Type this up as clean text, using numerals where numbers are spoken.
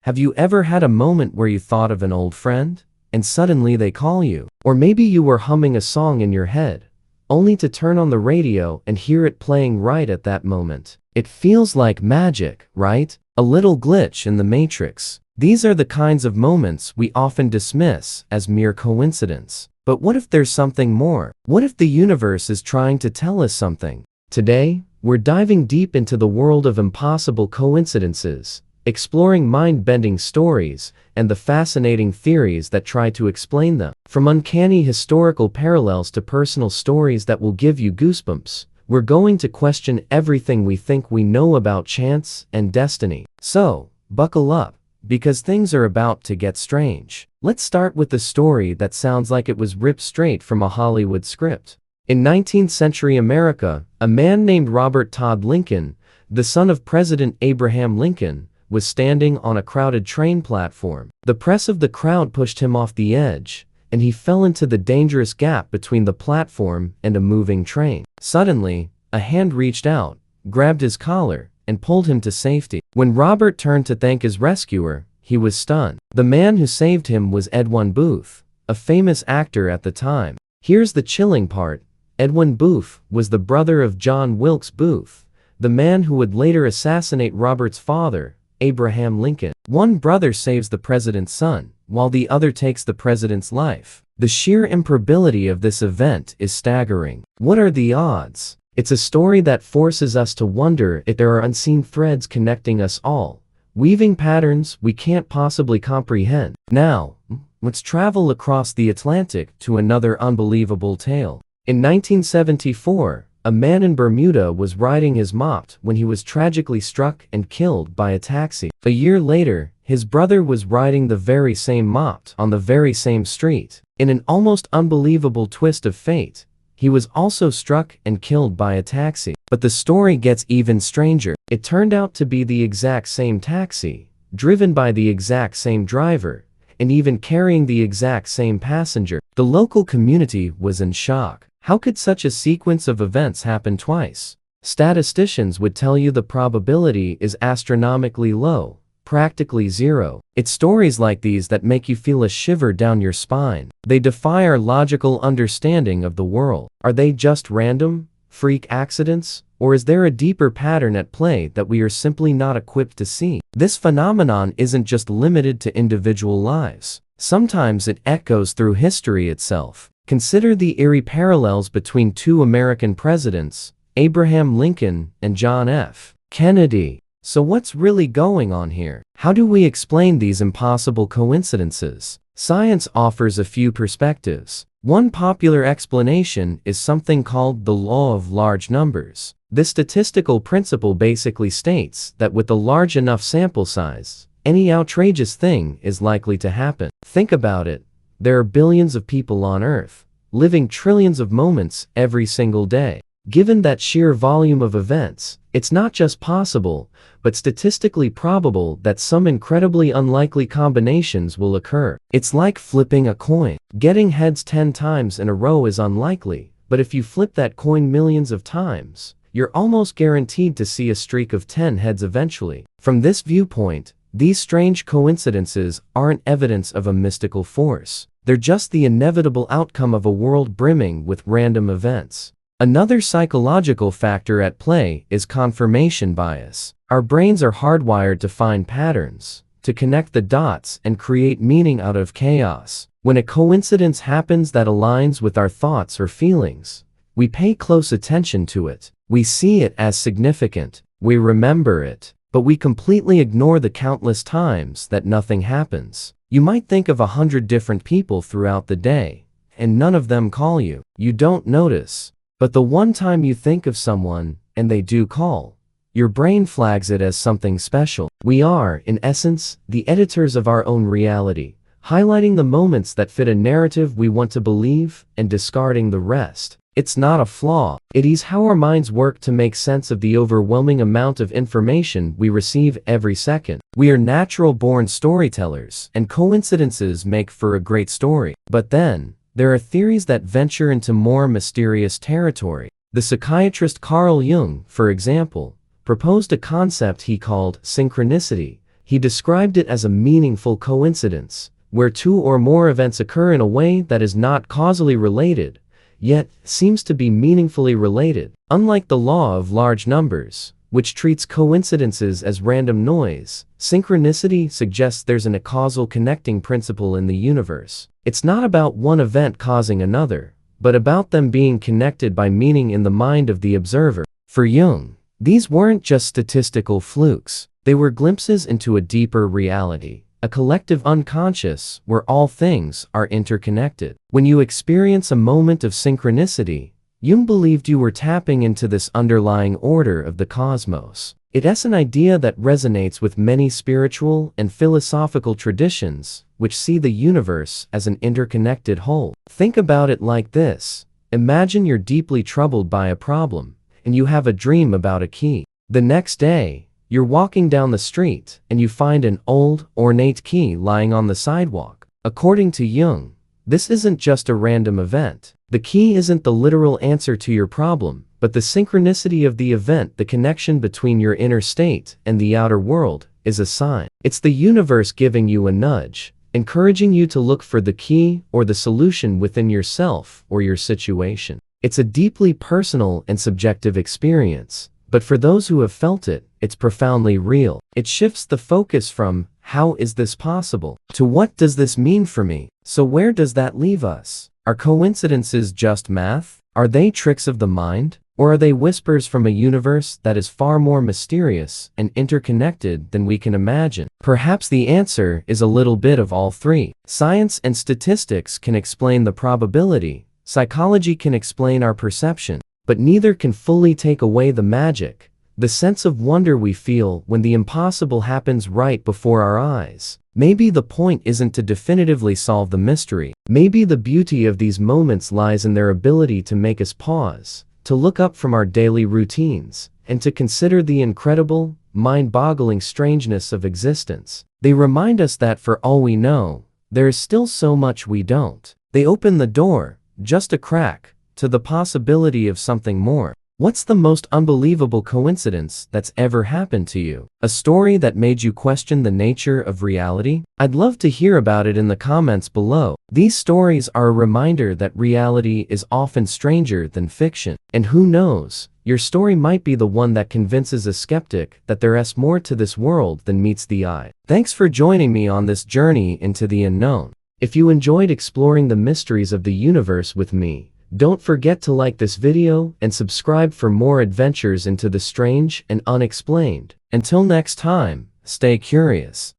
Have you ever had a moment where you thought of an old friend, and suddenly they call you? Or maybe you were humming a song in your head, only to turn on the radio and hear it playing right at that moment. It feels like magic, right? A little glitch in the matrix. These are the kinds of moments we often dismiss as mere coincidence. But what if there's something more? What if the universe is trying to tell us something? Today, we're diving deep into the world of impossible coincidences, exploring mind-bending stories and the fascinating theories that try to explain them. From uncanny historical parallels to personal stories that will give you goosebumps, we're going to question everything we think we know about chance and destiny. So, buckle up, because things are about to get strange. Let's start with a story that sounds like it was ripped straight from a Hollywood script. In 19th century America, a man named Robert Todd Lincoln, the son of President Abraham Lincoln, was standing on a crowded train platform. The press of the crowd pushed him off the edge, and he fell into the dangerous gap between the platform and a moving train. Suddenly, a hand reached out, grabbed his collar, and pulled him to safety. When Robert turned to thank his rescuer, he was stunned. The man who saved him was Edwin Booth, a famous actor at the time. Here's the chilling part. Edwin Booth was the brother of John Wilkes Booth, the man who would later assassinate Robert's father, Abraham Lincoln. One brother saves the president's son, while the other takes the president's life. The sheer improbability of this event is staggering. What are the odds? It's a story that forces us to wonder if there are unseen threads connecting us all, weaving patterns we can't possibly comprehend. Now, let's travel across the Atlantic to another unbelievable tale. In 1974, a man in Bermuda was riding his moped when he was tragically struck and killed by a taxi. A year later, his brother was riding the very same moped on the very same street. In an almost unbelievable twist of fate, he was also struck and killed by a taxi. But the story gets even stranger. It turned out to be the exact same taxi, driven by the exact same driver, and even carrying the exact same passenger. The local community was in shock. How could such a sequence of events happen twice? Statisticians would tell you the probability is astronomically low, practically zero. It's stories like these that make you feel a shiver down your spine. They defy our logical understanding of the world. Are they just random, freak accidents? Or is there a deeper pattern at play that we are simply not equipped to see? This phenomenon isn't just limited to individual lives. Sometimes it echoes through history itself. Consider the eerie parallels between two American presidents, Abraham Lincoln and John F. Kennedy. So what's really going on here? How do we explain these impossible coincidences? Science offers a few perspectives. One popular explanation is something called the law of large numbers. This statistical principle basically states that with a large enough sample size, any outrageous thing is likely to happen. Think about it. There are billions of people on Earth, living trillions of moments every single day. Given that sheer volume of events, it's not just possible, but statistically probable that some incredibly unlikely combinations will occur. It's like flipping a coin. Getting heads 10 times in a row is unlikely, but if you flip that coin millions of times, you're almost guaranteed to see a streak of 10 heads eventually. From this viewpoint, these strange coincidences aren't evidence of a mystical force. They're just the inevitable outcome of a world brimming with random events. Another psychological factor at play is confirmation bias. Our brains are hardwired to find patterns, to connect the dots and create meaning out of chaos. When a coincidence happens that aligns with our thoughts or feelings, we pay close attention to it. We see it as significant. We remember it. But we completely ignore the countless times that nothing happens. You might think of 100 different people throughout the day, and none of them call you. You don't notice. But the one time you think of someone, and they do call, your brain flags it as something special. We are, in essence, the editors of our own reality, highlighting the moments that fit a narrative we want to believe and discarding the rest. It's not a flaw. It is how our minds work to make sense of the overwhelming amount of information we receive every second. We are natural-born storytellers, and coincidences make for a great story. But then, there are theories that venture into more mysterious territory. The psychiatrist Carl Jung, for example, proposed a concept he called synchronicity, He described it as a meaningful coincidence, where two or more events occur in a way that is not causally related, yet seems to be meaningfully related. Unlike the law of large numbers, which treats coincidences as random noise, synchronicity suggests there's a causal connecting principle in the universe. It's not about one event causing another, but about them being connected by meaning in the mind of the observer. For Jung, these weren't just statistical flukes, they were glimpses into a deeper reality, a collective unconscious where all things are interconnected. When you experience a moment of synchronicity, Jung believed you were tapping into this underlying order of the cosmos. It's an idea that resonates with many spiritual and philosophical traditions, which see the universe as an interconnected whole. Think about it like this. Imagine you're deeply troubled by a problem, and you have a dream about a key. The next day, you're walking down the street, and you find an old, ornate key lying on the sidewalk. According to Jung, this isn't just a random event. The key isn't the literal answer to your problem, but the synchronicity of the event. The connection between your inner state and the outer world is a sign. It's the universe giving you a nudge, encouraging you to look for the key or the solution within yourself or your situation. It's a deeply personal and subjective experience, but for those who have felt it, it's profoundly real. It shifts the focus from, "How is this possible?" to "What does this mean for me?" So where does that leave us? Are coincidences just math? Are they tricks of the mind? Or are they whispers from a universe that is far more mysterious and interconnected than we can imagine? Perhaps the answer is a little bit of all three. Science and statistics can explain the probability, psychology can explain our perception, but neither can fully take away the magic, the sense of wonder we feel when the impossible happens right before our eyes. Maybe the point isn't to definitively solve the mystery. Maybe the beauty of these moments lies in their ability to make us pause, to look up from our daily routines, and to consider the incredible, mind-boggling strangeness of existence. They remind us that for all we know, there is still so much we don't. They open the door, just a crack, to the possibility of something more. What's the most unbelievable coincidence that's ever happened to you? A story that made you question the nature of reality? I'd love to hear about it in the comments below. These stories are a reminder that reality is often stranger than fiction. And who knows, your story might be the one that convinces a skeptic that there's more to this world than meets the eye. Thanks for joining me on this journey into the unknown. If you enjoyed exploring the mysteries of the universe with me, don't forget to like this video and subscribe for more adventures into the strange and unexplained. Until next time, stay curious.